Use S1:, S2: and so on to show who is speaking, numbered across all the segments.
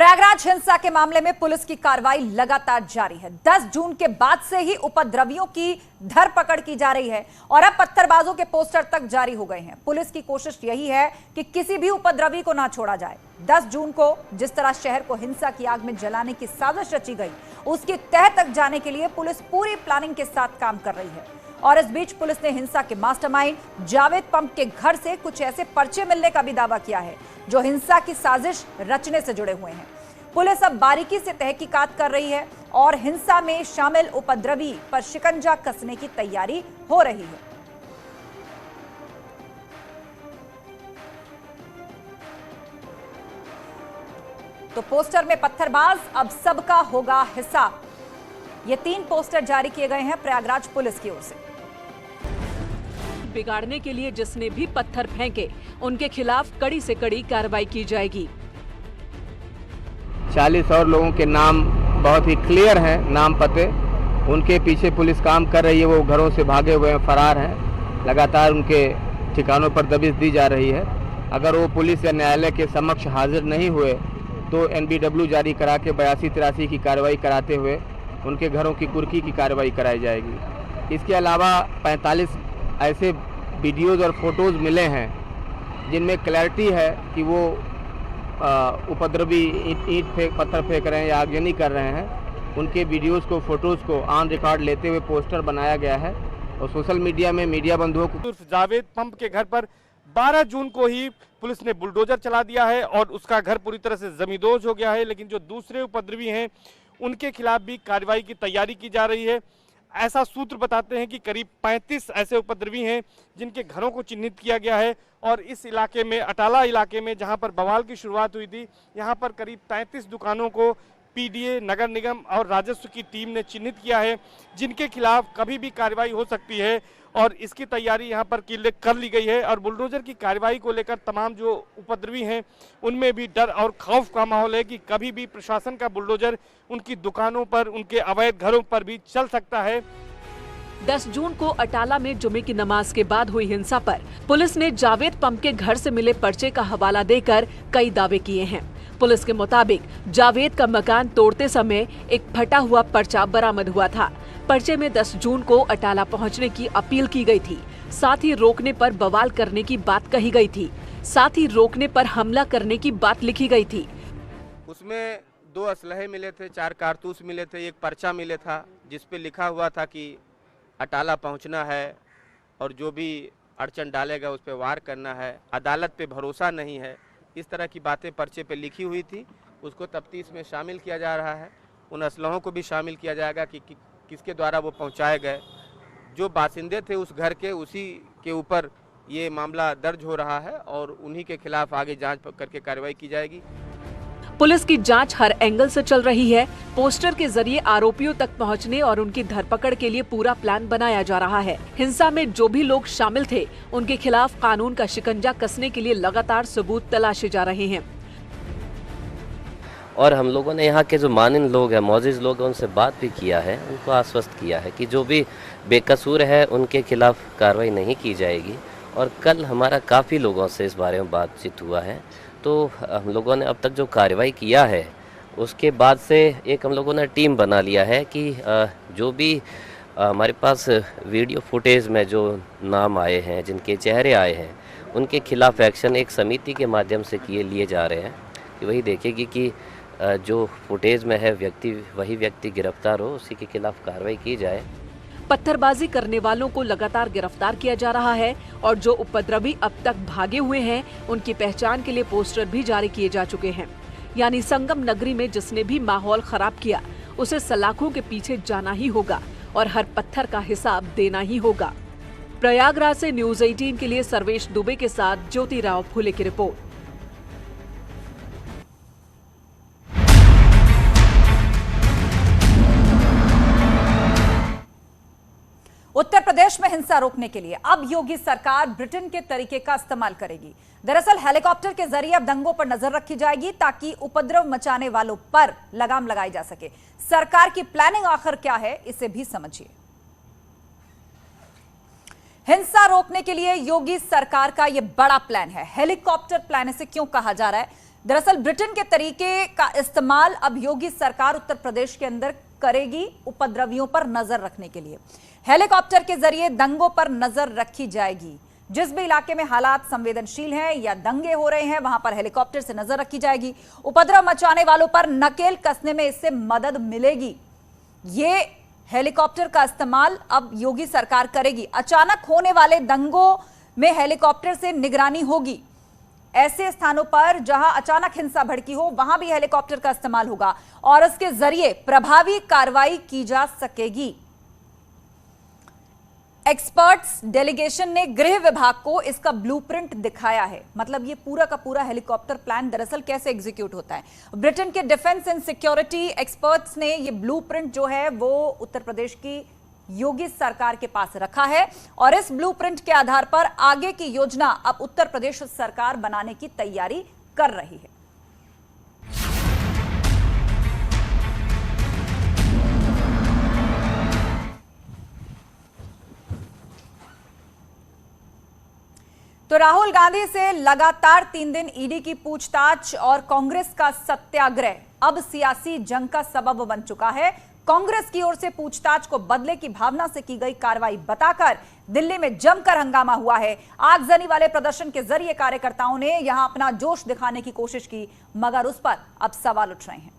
S1: प्रयागराज हिंसा के मामले में पुलिस की कार्रवाई लगातार जारी है। 10 जून के बाद से ही उपद्रवियों की धरपकड़ की जा रही है और अब पत्थरबाजों के पोस्टर तक जारी हो गए हैं। पुलिस की कोशिश यही है कि किसी भी उपद्रवी को ना छोड़ा जाए। 10 जून को जिस तरह शहर को हिंसा की आग में जलाने की साजिश रची गई, उसकी तह तक जाने के लिए पुलिस पूरी प्लानिंग के साथ काम कर रही है। और इस बीच पुलिस ने हिंसा के मास्टरमाइंड जावेद पंप के घर से कुछ ऐसे पर्चे मिलने का भी दावा किया है जो हिंसा की साजिश रचने से जुड़े हुए हैं। पुलिस अब बारीकी से तहकीकात कर रही है और हिंसा में शामिल उपद्रवी पर शिकंजा कसने की तैयारी हो रही है। तो पोस्टर में पत्थरबाज अब सबका होगा हिसाब। ये 3 पोस्टर जारी किए गए हैं प्रयागराज पुलिस की ओर से।
S2: बिगाड़ने के लिए जिसने भी पत्थर फेंके उनके खिलाफ कड़ी से कड़ी कार्रवाई की जाएगी।
S3: 40 और लोगों के नाम बहुत ही क्लियर हैं, नाम पते उनके पीछे पुलिस काम कर रही है। वो घरों से भागे हुए हैं, फरार हैं। लगातार उनके ठिकानों पर दबिश दी जा रही है। अगर वो पुलिस या न्यायालय के समक्ष हाजिर नहीं हुए तो NBW जारी करा के 82-83 की कार्रवाई कराते हुए उनके घरों की कुर्की की कार्रवाई कराई जाएगी। इसके अलावा 45 ऐसे वीडियोज़ और फोटोज़ मिले हैं जिनमें क्लैरिटी है कि वो उपद्रवी ईंट पत्थर फेंक रहे हैं या आगजनी कर रहे हैं। उनके वीडियोज़ को, फोटोज़ को ऑन रिकॉर्ड लेते हुए पोस्टर बनाया गया है और सोशल मीडिया में मीडिया बंधुओं को
S4: जावेद पंप के घर पर 12 जून को ही पुलिस ने बुलडोजर चला दिया है और उसका घर पूरी तरह से जमींदोज हो गया है। लेकिन जो दूसरे उपद्रवी हैं उनके खिलाफ भी कार्रवाई की तैयारी की जा रही है। ऐसा सूत्र बताते हैं कि करीब 35 ऐसे उपद्रवी हैं जिनके घरों को चिन्हित किया गया है और इस इलाके में, अटाला इलाके में जहां पर बवाल की शुरुआत हुई थी, यहां पर करीब 33 दुकानों को PDA, नगर निगम और राजस्व की टीम ने चिन्हित किया है जिनके खिलाफ कभी भी कार्रवाई हो सकती है और इसकी तैयारी यहां पर कर ली गई है। और बुलडोजर की कार्रवाई को लेकर तमाम जो उपद्रवी हैं उनमें भी डर और खौफ का माहौल है कि कभी भी प्रशासन का बुलडोजर उनकी दुकानों पर, उनके अवैध घरों पर भी चल सकता है।
S2: 10 जून को अटाला में जुमे की नमाज के बाद हुई हिंसा पर पुलिस ने जावेद पंप के घर से मिले पर्चे का हवाला देकर कई दावे किए हैं। पुलिस के मुताबिक जावेद का मकान तोड़ते समय एक फटा हुआ पर्चा बरामद हुआ था। पर्चे में 10 जून को अटाला पहुंचने की अपील की गई थी। साथ ही रोकने पर बवाल करने की बात कही गई थी। साथ ही रोकने पर हमला करने की बात लिखी गई थी।
S3: उसमें 2 असलहे मिले थे, 4 कारतूस मिले थे, एक पर्चा मिले था जिसपे लिखा हुआ था कि अटाला पहुंचना है और जो भी अड़चन डालेगा उस पर वार करना है, अदालत पे भरोसा नहीं है। इस तरह की बातें पर्चे पे लिखी हुई थी। उसको तफ्तीश में शामिल किया जा रहा है। उन असलहों को भी शामिल किया जाएगा कि किसके द्वारा वो पहुंचाए गए। जो बासिंदे थे उस घर के, उसी के ऊपर ये मामला दर्ज हो रहा है और उन्हीं के खिलाफ आगे जांच करके कार्रवाई की जाएगी।
S2: पुलिस की जांच हर एंगल से चल रही है। पोस्टर के जरिए आरोपियों तक पहुंचने और उनकी धरपकड़ के लिए पूरा प्लान बनाया जा रहा है। हिंसा में जो भी लोग शामिल थे उनके खिलाफ कानून का शिकंजा कसने के लिए लगातार सबूत तलाशे जा रहे हैं।
S5: और हम लोगों ने यहाँ के जो मानिन लोग हैं, मौजिज़ लोग हैं, उनसे बात भी किया है, उनको आश्वस्त किया है कि जो भी बेकसूर है उनके खिलाफ कार्रवाई नहीं की जाएगी। और कल हमारा काफ़ी लोगों से इस बारे में बातचीत हुआ है। तो हम लोगों ने अब तक जो कार्रवाई किया है उसके बाद से एक हम लोगों ने टीम बना लिया है कि जो भी हमारे पास वीडियो फुटेज में जो नाम आए हैं, जिनके चेहरे आए हैं, उनके खिलाफ एक्शन एक समिति के माध्यम से लिए जा रहे हैं कि वही देखेगी कि जो फुटेज में है वही व्यक्ति गिरफ्तार हो, उसी के खिलाफ कार्रवाई की जाए।
S2: पत्थरबाजी करने वालों को लगातार गिरफ्तार किया जा रहा है और जो उपद्रवी अब तक भागे हुए हैं उनकी पहचान के लिए पोस्टर भी जारी किए जा चुके हैं। यानी संगम नगरी में जिसने भी माहौल खराब किया उसे सलाखों के पीछे जाना ही होगा और हर पत्थर का हिसाब देना ही होगा। प्रयागराज से न्यूज़ 18 के लिए सर्वेश दुबे के साथ ज्योति राव फुले की रिपोर्ट।
S1: उत्तर प्रदेश में हिंसा रोकने के लिए अब योगी सरकार ब्रिटेन के तरीके का इस्तेमाल करेगी। दरअसल हेलीकॉप्टर के जरिए अब दंगों पर नजर रखी जाएगी ताकि उपद्रव मचाने वालों पर लगाम लगाई जा सके। सरकार की प्लानिंग आखिर क्या है, इसे भी समझिए। हिंसा रोकने के लिए योगी सरकार का यह बड़ा प्लान है। हेलीकॉप्टर प्लान इसे क्यों कहा जा रहा है? दरअसल ब्रिटेन के तरीके का इस्तेमाल अब योगी सरकार उत्तर प्रदेश के अंदर करेगी उपद्रवियों पर नजर रखने के लिए। हेलीकॉप्टर के जरिए दंगों पर नजर रखी जाएगी। जिस भी इलाके में हालात संवेदनशील हैं या दंगे हो रहे हैं, वहां पर हेलीकॉप्टर से नजर रखी जाएगी। उपद्रव मचाने वालों पर नकेल कसने में इससे मदद मिलेगी। ये हेलीकॉप्टर का इस्तेमाल अब योगी सरकार करेगी। अचानक होने वाले दंगों में हेलीकॉप्टर से निगरानी होगी। ऐसे स्थानों पर जहां अचानक हिंसा भड़की हो, वहां भी हेलीकॉप्टर का इस्तेमाल होगा और इसके जरिए प्रभावी कार्रवाई की जा सकेगी। एक्सपर्ट्स डेलीगेशन ने गृह विभाग को इसका ब्लूप्रिंट दिखाया है। मतलब ये पूरा का पूरा हेलीकॉप्टर प्लान दरअसल कैसे एग्जीक्यूट होता है। ब्रिटेन के डिफेंस एंड सिक्योरिटी एक्सपर्ट्स ने ये ब्लूप्रिंट जो है वो उत्तर प्रदेश की योगी सरकार के पास रखा है और इस ब्लूप्रिंट के आधार पर आगे की योजना अब उत्तर प्रदेश सरकार बनाने की तैयारी कर रही है। तो राहुल गांधी से लगातार 3 दिन ईडी की पूछताछ और कांग्रेस का सत्याग्रह अब सियासी जंग का सबब बन चुका है। कांग्रेस की ओर से पूछताछ को बदले की भावना से की गई कार्रवाई बताकर दिल्ली में जमकर हंगामा हुआ है। आगजनी वाले प्रदर्शन के जरिए कार्यकर्ताओं ने यहां अपना जोश दिखाने की कोशिश की, मगर उस पर अब सवाल उठ रहे हैं।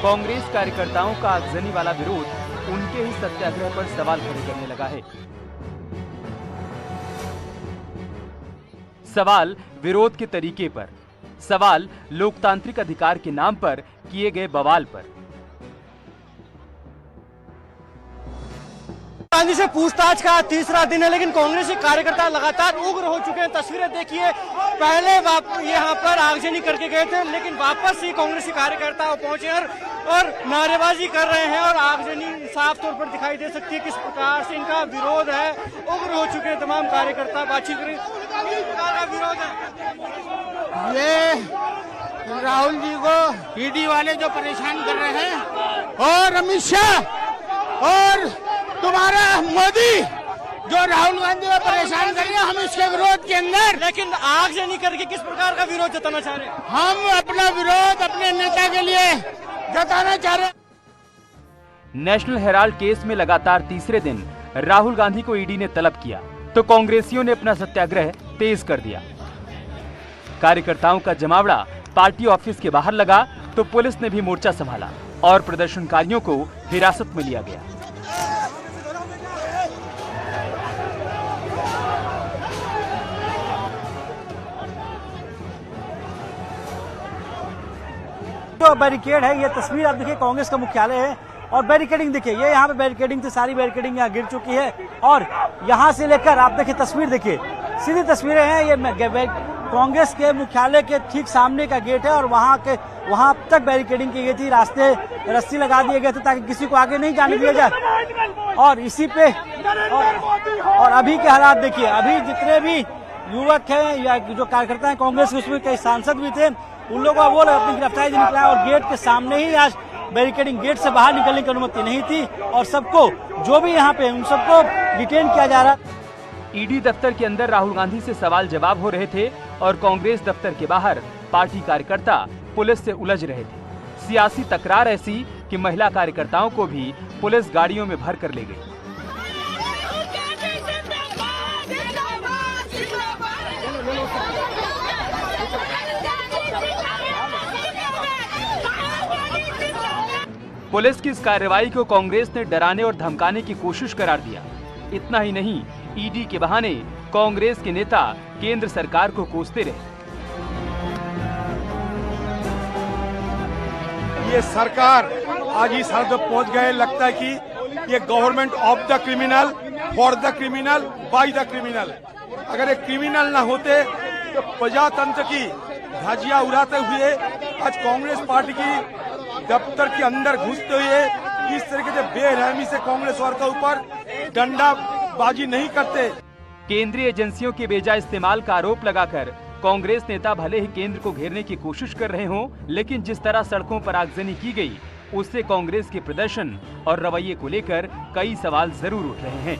S6: कांग्रेस कार्यकर्ताओं का आगजनी वाला विरोध उनके ही सत्याग्रह पर सवाल खड़े करने लगा है। सवाल विरोध के तरीके पर, सवाल लोकतांत्रिक अधिकार के नाम पर किए गए बवाल पर।
S7: गांधी से पूछताछ का तीसरा दिन है, लेकिन कांग्रेस के कार्यकर्ता लगातार उग्र हो चुके हैं। तस्वीरें देखिए, पहले यहाँ पर आगजनी करके गए थे, लेकिन वापस ही कांग्रेस के कार्यकर्ता पहुंचे और नारेबाजी कर रहे हैं और आगजनी साफ तौर पर दिखाई दे सकती है किस प्रकार से इनका विरोध है। उग्र हो चुके हैं तमाम कार्यकर्ता। बातचीत करें, किस प्रकार का विरोध है?
S8: ये राहुल जी को ईडी वाले जो परेशान कर रहे हैं और अमित शाह और तुम्हारा मोदी जो राहुल गांधी को परेशान कर रहे हैं, हम इसके विरोध के अंदर।
S7: लेकिन आगजनी करके किस प्रकार का विरोध जताना चाह रहे हैं?
S8: हम अपना विरोध अपने नेता के लिए जताना चाह रहे हैं।
S6: नेशनल हेराल्ड केस में लगातार तीसरे दिन राहुल गांधी को ईडी ने तलब किया तो कांग्रेसियों ने अपना सत्याग्रह तेज कर दिया। कार्यकर्ताओं का जमावड़ा पार्टी ऑफिस के बाहर लगा तो पुलिस ने भी मोर्चा संभाला और प्रदर्शनकारियों को हिरासत में लिया गया।
S7: जो बैरिकेड है, ये तस्वीर आप देखिए कांग्रेस का मुख्यालय है और बैरिकेडिंग देखिए, ये यहाँ पे बैरिकेडिंग थी, सारी बैरिकेडिंग यहाँ गिर चुकी है और यहाँ से लेकर आप देखिए तस्वीर देखिए, सीधी तस्वीरें हैं। ये कांग्रेस के मुख्यालय के ठीक सामने का गेट है और वहाँ तक बैरिकेडिंग की गई थी। रास्ते रस्सी लगा दिए गए थे ताकि किसी को आगे नहीं जाने दिया जाए और इसी पे और अभी के हालात देखिए। अभी जितने भी युवक हैं या जो कार्यकर्ता हैं कांग्रेस के, उसमें कई सांसद भी थे, उन लोगों का बोल अपनी गिरफ्तारी से निकला और गेट के सामने ही आज बैरिकेडिंग, गेट से बाहर निकलने की अनुमति नहीं थी और सबको जो भी यहाँ पे उन सबको डिटेन किया जा रहा।
S6: ईडी दफ्तर के अंदर राहुल गांधी से सवाल जवाब हो रहे थे और कांग्रेस दफ्तर के बाहर पार्टी कार्यकर्ता पुलिस से उलझ रहे थे। सियासी तकरार ऐसी कि महिला कार्यकर्ताओं को भी पुलिस गाड़ियों में भर कर ले गई। पुलिस की इस कार्रवाई को कांग्रेस ने डराने और धमकाने की कोशिश करार दिया। इतना ही नहीं, ईडी के बहाने कांग्रेस के नेता केंद्र सरकार को कोसते रहे।
S9: ये सरकार आज इस हद तक पहुंच गए, लगता है कि ये government of the criminal, for the criminal, by the criminal. अगर ये क्रिमिनल ना होते तो प्रजातंत्र की धज्जियां उड़ाते हुए आज कांग्रेस पार्टी की दफ्तर के अंदर घुसते हुए इस तरीके से बेरहमी से कांग्रेस वालों के ऊपर डंडाबाजी नहीं करते।
S6: केंद्रीय एजेंसियों के बेजा इस्तेमाल का आरोप लगाकर कांग्रेस नेता भले ही केंद्र को घेरने की कोशिश कर रहे हों, लेकिन जिस तरह सड़कों पर आगजनी की गई, उससे कांग्रेस के प्रदर्शन और रवैये को लेकर कई सवाल जरूर उठ रहे हैं।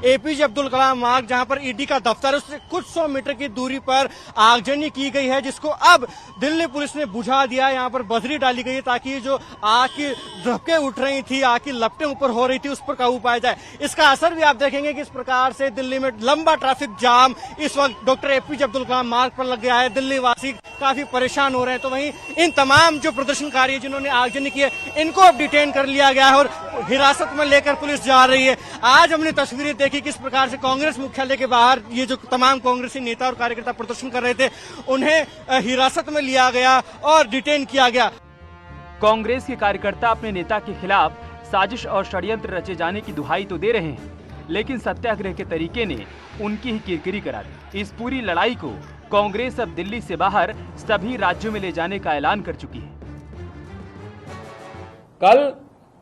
S7: एपीजे अब्दुल कलाम मार्ग, जहां पर ईडी का दफ्तर है, उससे कुछ 100 मीटर की दूरी पर आगजनी की गई है, जिसको अब दिल्ली पुलिस ने बुझा दिया। यहां पर बजरी डाली गई है ताकि जो आग की झपकें उठ रही थी, आग की लपटें ऊपर हो रही थी, उस पर काबू पाया जाए। इसका असर भी आप देखेंगे कि इस प्रकार से दिल्ली में लंबा ट्रैफिक जाम इस वक्त डॉक्टर एपीजे अब्दुल कलाम मार्ग पर लग गया है। दिल्ली वासी काफी परेशान हो रहे हैं। तो वहीं इन तमाम जो प्रदर्शनकारी है जिन्होंने आगजनी की है, इनको अब डिटेन कर लिया गया है और हिरासत में लेकर पुलिस जा रही है। आज हमने तस्वीरें देखी किस प्रकार से कांग्रेस मुख्यालय के बाहर ये जो तमाम कांग्रेसी नेता और कार्यकर्ता प्रदर्शन कर रहे थे, उन्हें हिरासत में लिया गया और डिटेन किया गया।
S6: कांग्रेस के कार्यकर्ता अपने नेता के खिलाफ साजिश और षड्यंत्र रचे जाने की दुहाई तो दे रहे हैं, लेकिन सत्याग्रह के तरीके ने उनकी ही किरकिरी करा दी। इस पूरी लड़ाई को कांग्रेस अब दिल्ली से बाहर सभी राज्यों में ले जाने का ऐलान कर चुकी है।
S10: कल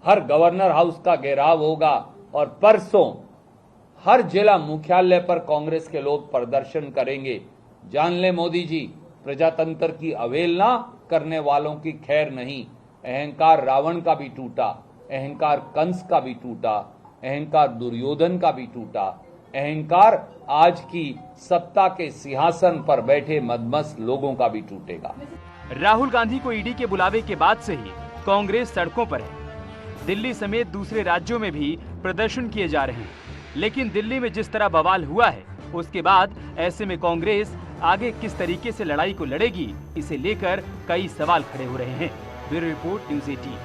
S10: हर गवर्नर हाउस का घेराव होगा और परसों हर जिला मुख्यालय पर कांग्रेस के लोग प्रदर्शन करेंगे। जान ले मोदी जी, प्रजातंत्र की अवहेलना करने वालों की खैर नहीं। अहंकार रावण का भी टूटा, अहंकार कंस का भी टूटा, अहंकार दुर्योधन का भी टूटा, अहंकार आज की सत्ता के सिंहासन पर बैठे मदमस्त लोगों का भी टूटेगा।
S6: राहुल गांधी को ईडी के बुलावे के बाद से ही कांग्रेस सड़कों पर है। दिल्ली समेत दूसरे राज्यों में भी प्रदर्शन किए जा रहे हैं, लेकिन दिल्ली में जिस तरह बवाल हुआ है, उसके बाद ऐसे में कांग्रेस आगे किस तरीके से लड़ाई को लड़ेगी, इसे लेकर कई सवाल खड़े हो रहे हैं। Bureau report, news 18।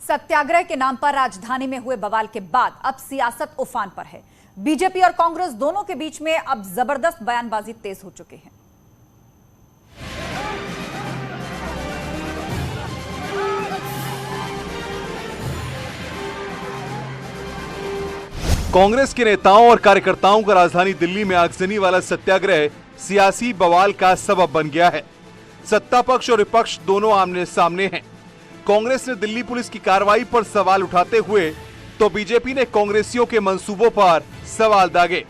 S1: सत्याग्रह के नाम पर राजधानी में हुए बवाल के बाद अब सियासत उफान पर है। बीजेपी और कांग्रेस दोनों के बीच में अब जबरदस्त बयानबाजी तेज हो चुके हैं।
S11: कांग्रेस के नेताओं और कार्यकर्ताओं का राजधानी दिल्ली में आगजनी वाला सत्याग्रह सियासी बवाल का सबब बन गया है। सत्ता पक्ष और विपक्ष दोनों आमने सामने हैं। कांग्रेस ने दिल्ली पुलिस की कार्रवाई पर सवाल उठाते हुए तो बीजेपी ने कांग्रेसियों के मंसूबों पर सवाल दागे।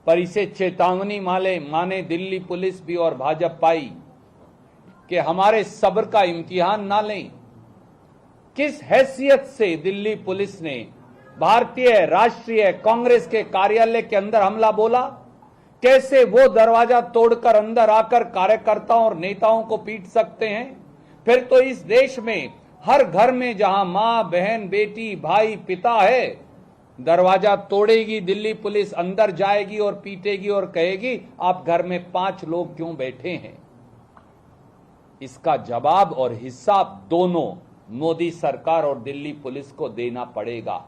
S10: पर इसे चेतावनी माने दिल्ली पुलिस भी और भाजपाई कि हमारे सब्र का इम्तिहान ना लें। किस हैसियत से दिल्ली पुलिस ने भारतीय राष्ट्रीय कांग्रेस के कार्यालय के अंदर हमला बोला? कैसे वो दरवाजा तोड़कर अंदर आकर कार्यकर्ताओं और नेताओं को पीट सकते हैं? फिर तो इस देश में हर घर में जहां मां, बहन, बेटी, भाई, पिता है, दरवाजा तोड़ेगी दिल्ली पुलिस, अंदर जाएगी और पीटेगी और कहेगी आप घर में 5 लोग क्यों बैठे हैं? इसका जवाब और हिसाब दोनों मोदी सरकार और दिल्ली पुलिस को देना पड़ेगा।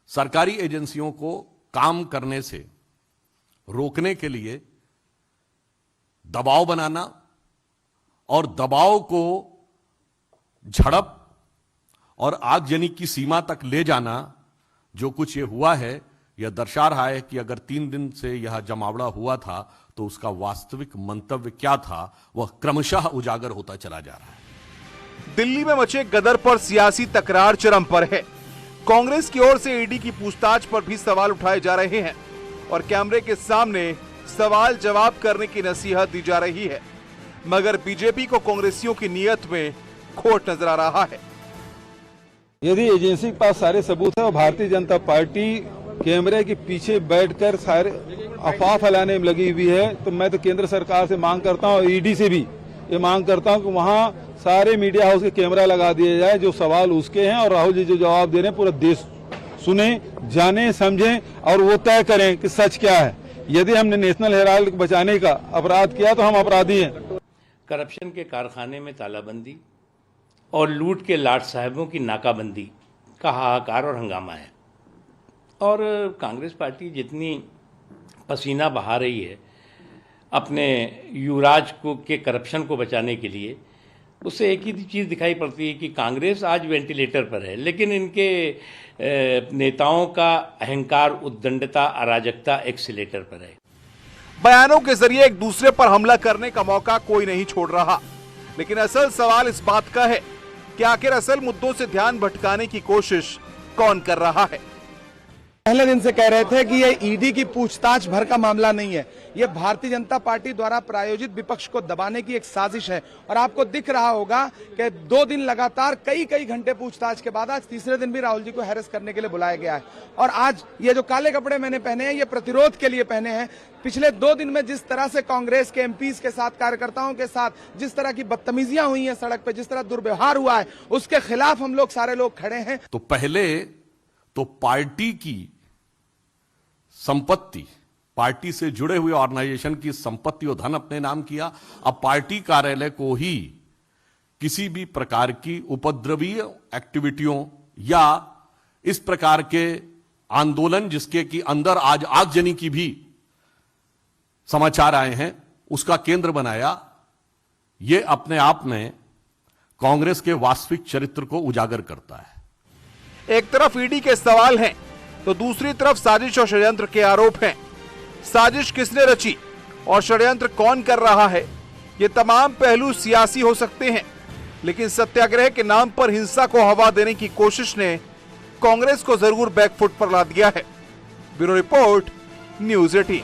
S12: सरकारी एजेंसियों को काम करने से रोकने के लिए दबाव बनाना और दबाव को झड़प और आगजनी की सीमा तक ले जाना, जो कुछ ये हुआ है, यह दर्शा रहा है कि अगर 3 दिन से यह जमावड़ा हुआ था तो उसका वास्तविक मंतव्य क्या था, वह क्रमशः उजागर होता चला जा रहा है।
S11: दिल्ली में मचे गदर पर सियासी तकरार चरम पर है। कांग्रेस की ओर से ईडी की पूछताछ पर भी सवाल उठाए जा रहे हैं और कैमरे के सामने सवाल जवाब करने की नसीहत दी जा रही है, मगर बीजेपी को कांग्रेसियों की नीयत में खोट नजर आ रहा है।
S13: यदि एजेंसी के पास सारे सबूत है और भारतीय जनता पार्टी कैमरे के पीछे बैठकर सारे अफवाह फैलाने में लगी हुई है, तो मैं तो केंद्र सरकार से मांग करता हूं और ईडी से भी ये मांग करता हूं कि वहां सारे मीडिया हाउस के कैमरा लगा दिए जाए, जो सवाल उसके हैं और राहुल जी जो जवाब दे रहे हैं पूरा देश सुने, जाने, समझें और वो तय करें कि सच क्या है। यदि हमने नेशनल हेराल्ड को बचाने का अपराध किया तो हम अपराधी हैं।
S14: करप्शन के कारखाने में तालाबंदी और लूट के लाट साहबों की नाकाबंदी का हाहाकार और हंगामा है, और कांग्रेस पार्टी जितनी पसीना बहा रही है अपने युवराज को के करप्शन को बचाने के लिए, उससे एक ही चीज़ दिखाई पड़ती है कि कांग्रेस आज वेंटिलेटर पर है, लेकिन इनके नेताओं का अहंकार, उद्दंडता, अराजकता एक्सीलेटर पर है।
S11: बयानों के जरिए एक दूसरे पर हमला करने का मौका कोई नहीं छोड़ रहा, लेकिन असल सवाल इस बात का है कि आखिर असल मुद्दों से ध्यान भटकाने की कोशिश कौन कर रहा है।
S15: पहले दिन से कह रहे थे कि ये ईडी की पूछताछ भर का मामला नहीं है, ये भारतीय जनता पार्टी द्वारा प्रायोजित विपक्ष को दबाने की एक साजिश है। और आपको दिख रहा होगा कि 2 दिन लगातार कई घंटे पूछताछ के बाद आज तीसरे दिन भी राहुल जी को हैरेस करने के लिए बुलाया गया है। और आज ये जो काले कपड़े मैंने पहने हैं, ये प्रतिरोध के लिए पहने हैं। पिछले 2 दिन में जिस तरह से कांग्रेस के एमपीज के साथ, कार्यकर्ताओं के साथ जिस तरह की बदतमीजियां हुई हैं सड़क पे, जिस तरह दुर्व्यवहार हुआ है, उसके खिलाफ हम लोग सारे लोग खड़े हैं।
S12: तो पहले तो पार्टी की संपत्ति, पार्टी से जुड़े हुए ऑर्गेनाइजेशन की संपत्ति और धन अपने नाम किया। अब पार्टी कार्यालय को ही किसी भी प्रकार की उपद्रवीय एक्टिविटियों या इस प्रकार के आंदोलन जिसके कि अंदर आज आगजनी की भी समाचार आए हैं, उसका केंद्र बनाया। यह अपने आप में कांग्रेस के वास्तविक चरित्र को उजागर करता है।
S11: एक तरफ ईडी के सवाल हैं तो दूसरी तरफ साजिश और षड्यंत्र के आरोप हैं। साजिश किसने रची और षड्यंत्र कौन कर रहा है, ये तमाम पहलू सियासी हो सकते हैं, लेकिन सत्याग्रह के नाम पर हिंसा को हवा देने की कोशिश ने कांग्रेस को जरूर बैकफुट पर ला दिया है। Bureau report, news 18।